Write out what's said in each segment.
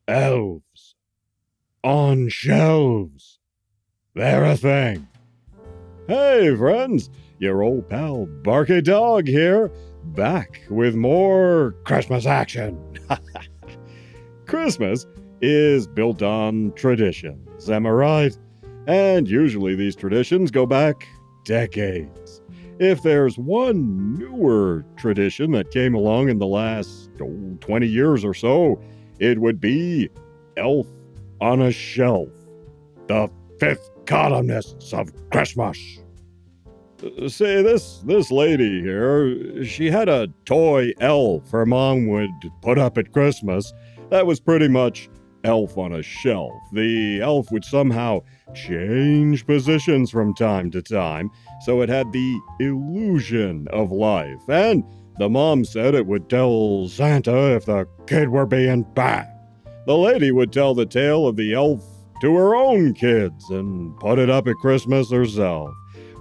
Elves on shelves. They're a thing. Hey, friends, your old pal Barkey Dog here, back with more Christmas action. Christmas is built on traditions, am I right? And usually these traditions go back decades. If there's one newer tradition that came along in the last 20 years or so, it would be Elf on a Shelf, the fifth columnists of Christmas. See, this lady here, she had a toy elf her mom would put up at Christmas that was pretty much Elf on a Shelf. The elf would somehow change positions from time to time, so it had the illusion of life, and the mom said it would tell Santa if the kid were being bad. The lady would tell the tale of the elf to her own kids and put it up at Christmas herself.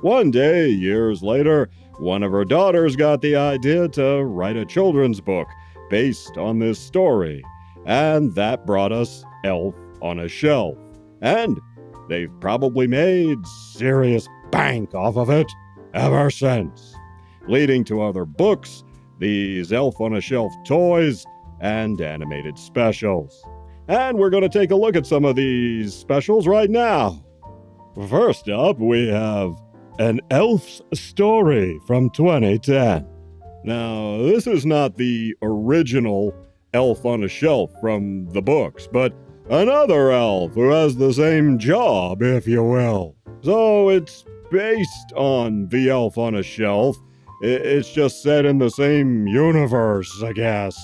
One day, years later, one of her daughters got the idea to write a children's book based on this story, and that brought us Elf on a Shelf. And they've probably made serious bank off of it ever since, leading to other books, these Elf on a Shelf toys, and animated specials. And we're going to take a look at some of these specials right now. First up, we have An Elf's Story from 2010. Now, this is not the original Elf on a Shelf from the books, but another elf who has the same job, if you will. So it's based on the Elf on a Shelf. It's just set in the same universe, I guess.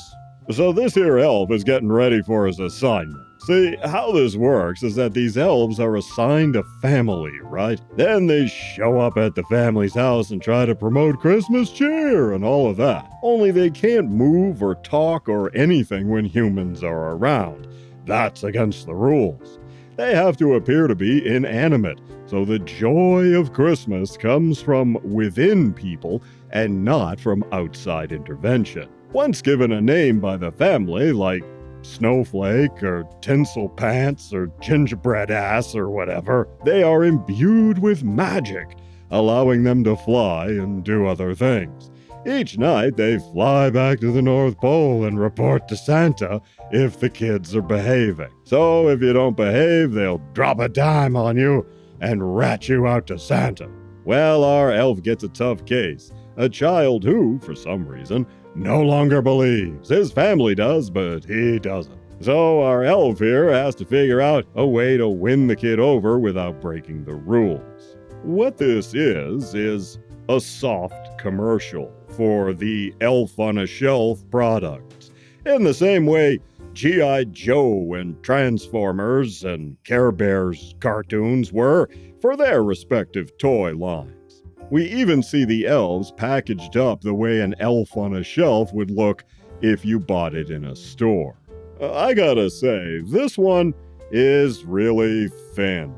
So this here elf is getting ready for his assignment. See, how this works is that these elves are assigned a family, right? Then they show up at the family's house and try to promote Christmas cheer and all of that. Only they can't move or talk or anything when humans are around. That's against the rules. They have to appear to be inanimate, so the joy of Christmas comes from within people and not from outside intervention. Once given a name by the family, like Snowflake or Tinsel Pants or Gingerbread Ass or whatever, they are imbued with magic, allowing them to fly and do other things. Each night, they fly back to the North Pole and report to Santa if the kids are behaving. So if you don't behave, they'll drop a dime on you and rat you out to Santa. Well, our elf gets a tough case. A child who, for some reason, no longer believes. His family does, but he doesn't. So our elf here has to figure out a way to win the kid over without breaking the rules. What this is a soft commercial for the Elf on a Shelf products. In the same way G.I. Joe and Transformers and Care Bears cartoons were for their respective toy lines. We even see the elves packaged up the way an elf on a shelf would look if you bought it in a store. I gotta say, this one is really thin.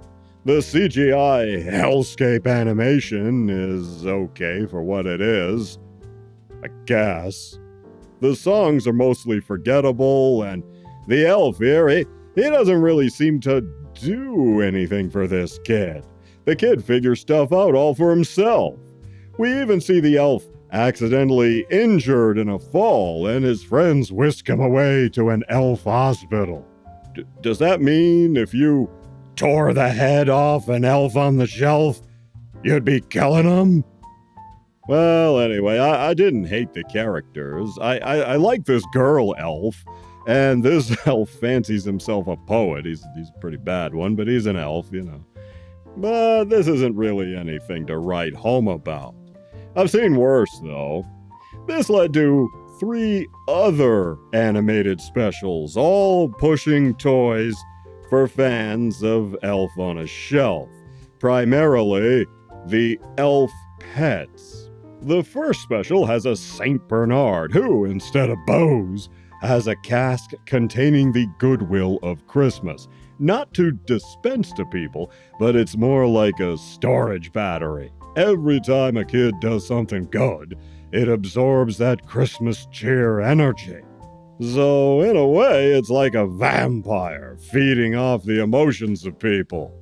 The CGI hellscape animation is okay for what it is, I guess. The songs are mostly forgettable, and the elf here, he doesn't really seem to do anything for this kid. The kid figures stuff out all for himself. We even see the elf accidentally injured in a fall, and his friends whisk him away to an elf hospital. Does that mean if you tore the head off an elf on the shelf, you'd be killing him? Well, anyway, I didn't hate the characters. I like this girl elf, and this elf fancies himself a poet. He's a pretty bad one, but he's an elf, you know. But this isn't really anything to write home about. I've seen worse, though. This led to 3 other animated specials, all pushing toys for fans of Elf on a Shelf, primarily the elf pets. The first special has a Saint Bernard who, instead of bows, has a cask containing the goodwill of Christmas. Not to dispense to people, but it's more like a storage battery. Every time a kid does something good, it absorbs that Christmas cheer energy. So, in a way, it's like a vampire feeding off the emotions of people.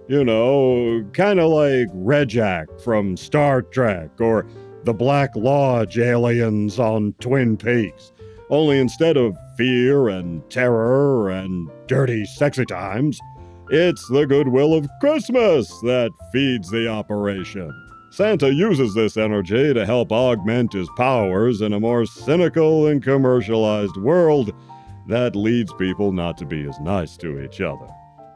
You know, kind of like Rejak from Star Trek or the Black Lodge aliens on Twin Peaks. Only instead of fear and terror and dirty sexy times, it's the goodwill of Christmas that feeds the operation. Santa uses this energy to help augment his powers in a more cynical and commercialized world that leads people not to be as nice to each other.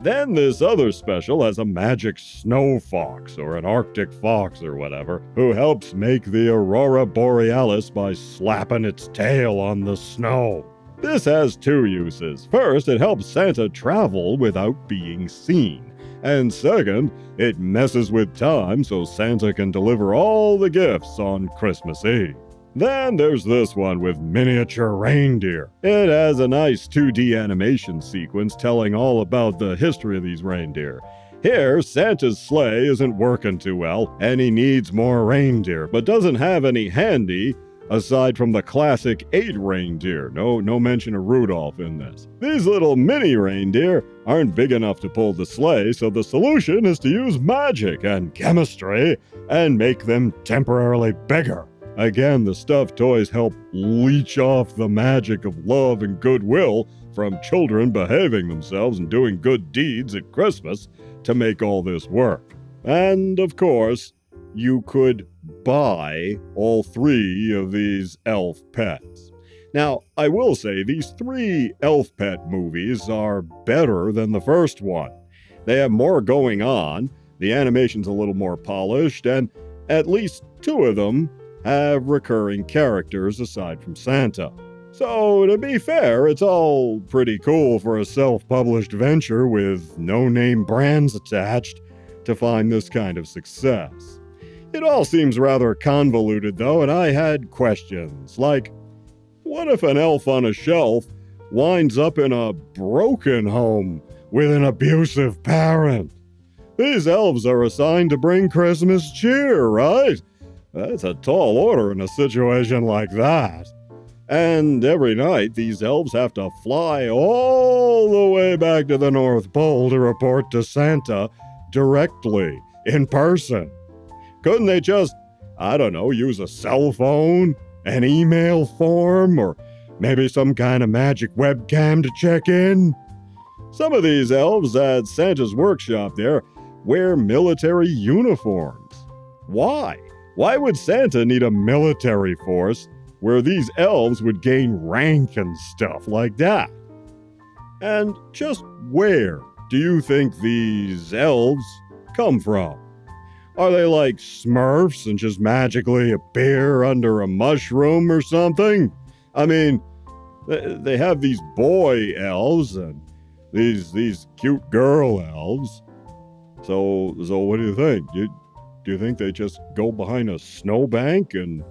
Then this other special has a magic snow fox or an Arctic fox or whatever who helps make the aurora borealis by slapping its tail on the snow. This has two uses. First, it helps Santa travel without being seen. And second, it messes with time so Santa can deliver all the gifts on Christmas Eve. Then there's this one with miniature reindeer. It has a nice 2D animation sequence telling all about the history of these reindeer. Here, Santa's sleigh isn't working too well, and he needs more reindeer, but doesn't have any handy aside from the classic 8 reindeer. No mention of Rudolph in this. These little mini reindeer aren't big enough to pull the sleigh, so the solution is to use magic and chemistry and make them temporarily bigger. Again, the stuffed toys help leech off the magic of love and goodwill from children behaving themselves and doing good deeds at Christmas to make all this work. And, of course, you could buy all 3 of these elf pets. Now, I will say these 3 elf pet movies are better than the first one. They have more going on, the animation's a little more polished, and at least 2 of them have recurring characters aside from Santa. So, to be fair, it's all pretty cool for a self-published venture with no-name brands attached to find this kind of success. It all seems rather convoluted, though, and I had questions, like, what if an elf on a shelf winds up in a broken home with an abusive parent? These elves are assigned to bring Christmas cheer, right? That's a tall order in a situation like that. And every night, these elves have to fly all the way back to the North Pole to report to Santa directly, in person. Couldn't they just, use a cell phone, an email form, or maybe some kind of magic webcam to check in? Some of these elves at Santa's workshop there wear military uniforms. Why? Why would Santa need a military force where these elves would gain rank and stuff like that? And just where do you think these elves come from? Are they like Smurfs and just magically appear under a mushroom or something? I mean, they have these boy elves and these cute girl elves. So what do you think? Do you think they just go behind a snowbank and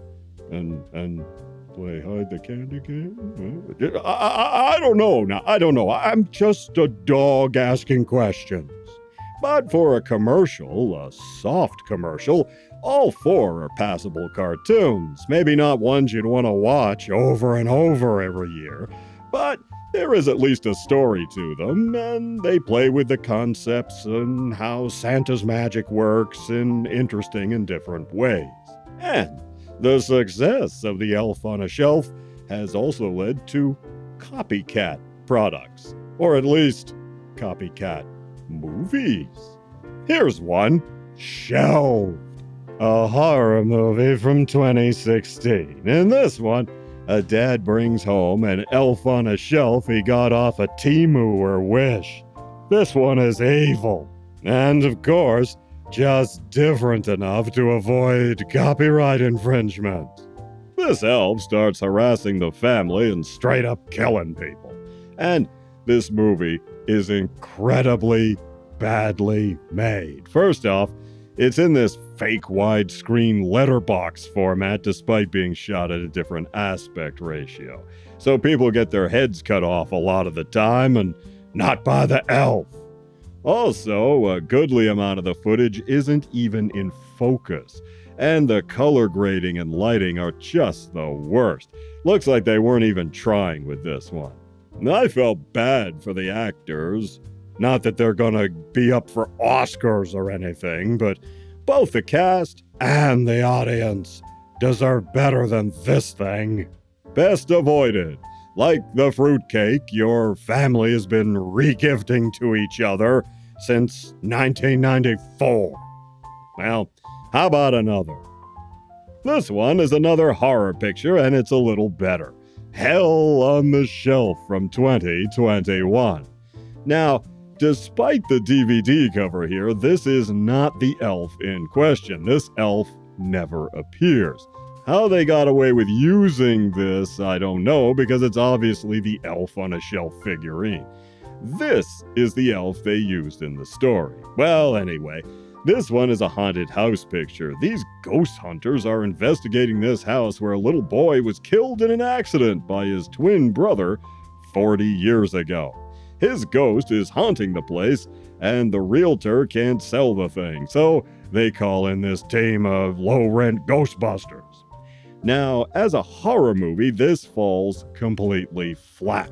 play hide the candy game? I don't know. Now, I don't know. I'm just a dog asking questions. But for a commercial, a soft commercial, all 4 are passable cartoons. Maybe not ones you'd want to watch over and over every year, but there is at least a story to them, and they play with the concepts and how Santa's magic works in interesting and different ways. And the success of the Elf on a Shelf has also led to copycat products, or at least copycat movies. Here's one, Shelved, a horror movie from 2016. In this one, a dad brings home an elf on a shelf he got off a Temu or Wish. This one is evil, and of course, just different enough to avoid copyright infringement. This elf starts harassing the family and straight up killing people. And this movie is incredibly badly made. First off, it's in this fake widescreen letterbox format despite being shot at a different aspect ratio. So people get their heads cut off a lot of the time, and not by the elf. Also, a goodly amount of the footage isn't even in focus, And the color grading and lighting are just the worst. Looks like they weren't even trying with this one. And I felt bad for the actors. Not that they're gonna be up for Oscars or anything, but both the cast and the audience deserve better than this thing. Best avoided. Like the fruitcake your family has been regifting to each other since 1994. Well, how about another? This one is another horror picture, and it's a little better. Hell on the Shelf from 2021. Now, despite the DVD cover here, this is not the elf in question. This elf never appears. How they got away with using this, I don't know, because it's obviously the elf on a shelf figurine. This is the elf they used in the story. Well, anyway, this one is a haunted house picture. These ghost hunters are investigating this house where a little boy was killed in an accident by his twin brother 40 years ago. His ghost is haunting the place, and the realtor can't sell the thing, so they call in this team of low-rent Ghostbusters. Now, as a horror movie, this falls completely flat.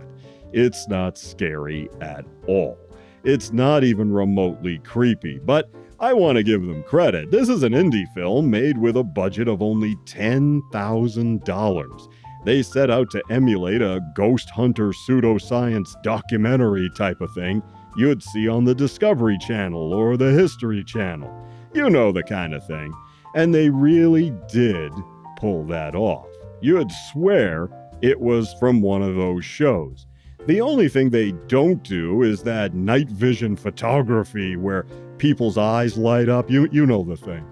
It's not scary at all. It's not even remotely creepy, but I want to give them credit. This is an indie film made with a budget of only $10,000. They set out to emulate a ghost hunter pseudoscience documentary type of thing you'd see on the Discovery Channel or the History Channel. You know the kind of thing. And they really did pull that off. You'd swear it was from one of those shows. The only thing they don't do is that night vision photography where people's eyes light up. You know the thing.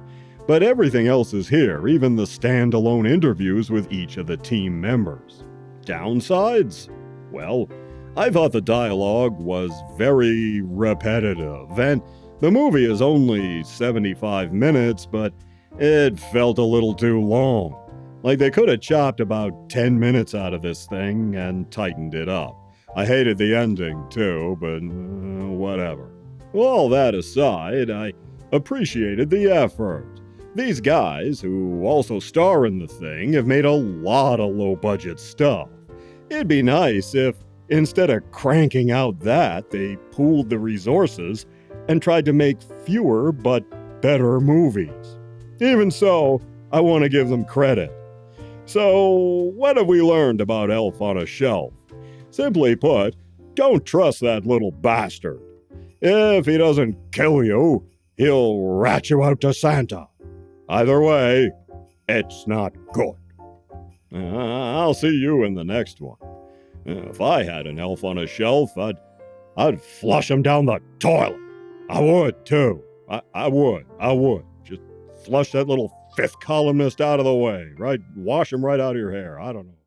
But everything else is here, even the standalone interviews with each of the team members. Downsides? Well, I thought the dialogue was very repetitive, and the movie is only 75 minutes, but it felt a little too long. Like they could have chopped about 10 minutes out of this thing and tightened it up. I hated the ending too, but whatever. Well, all that aside, I appreciated the effort. These guys, who also star in the thing, have made a lot of low-budget stuff. It'd be nice if, instead of cranking out that, they pooled the resources and tried to make fewer but better movies. Even so, I want to give them credit. So, what have we learned about Elf on a Shelf? Simply put, don't trust that little bastard. If he doesn't kill you, he'll rat you out to Santa. Either way, it's not good. I'll see you in the next one. If I had an elf on a shelf, I'd flush him down the toilet. I would, too. I would. Just flush that little fifth columnist out of the way, right? Wash him right out of your hair. I don't know.